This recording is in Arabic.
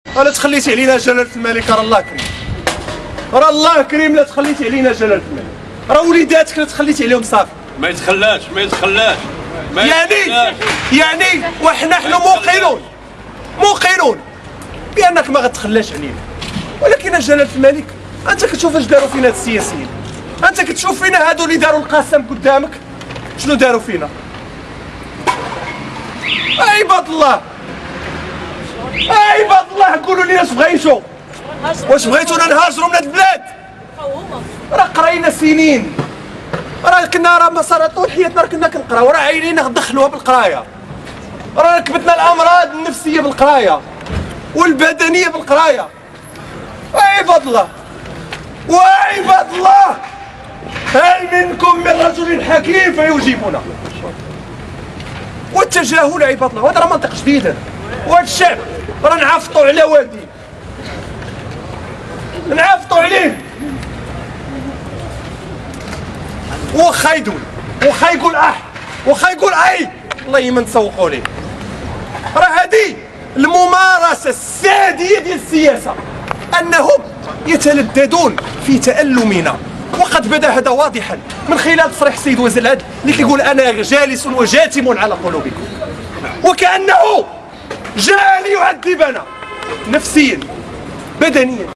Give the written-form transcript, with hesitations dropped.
ولا تخليتي علينا جلالة الملك، راه الله كريم، راه الله كريم، لا تخليتي علينا جلالة الملك، راه وليداتك لا تخليتي عليهم صافي. ما يتخلاش يعني ونحن موقنون بانك ما غتخلاش علينا، ولكن جلالة الملك انت كتشوف اش داروا فينا هاد السياسيين، انت كتشوف فينا هادو اللي داروا القسم قدامك شنو داروا فينا. عباد الله قولوا لي واش بغيتونا نهاجروا من هاد البلاد؟ راه قرينا سنين، راه مسار طول حياتنا راه كنا كنقراو، راه عينينا دخلوها بالقرايه، راه ركبتنا الامراض النفسيه بالقرايه والبدنيه بالقرايه. عباد الله هل منكم من رجل حكيم فيجيبنا؟ والتجاهل عباد الله، وهذا راه منطق جديد، وهذا الشعب راه نعافطوا على والديه، نعافطوا عليه، واخا يدوي واخا يقول واخا يقول والله ما نسوقوا ليه. راه هذه الممارسه الساديه ديال السياسه، انهم يتلذذون في تألمنا، وقد بدا هذا واضحا من خلال تصريح السيد وزير العدل اللي كيقول انا جالس وجاثم على قلوبكم، وكأنه جاء ليعذبنا نفسيا بدنيا.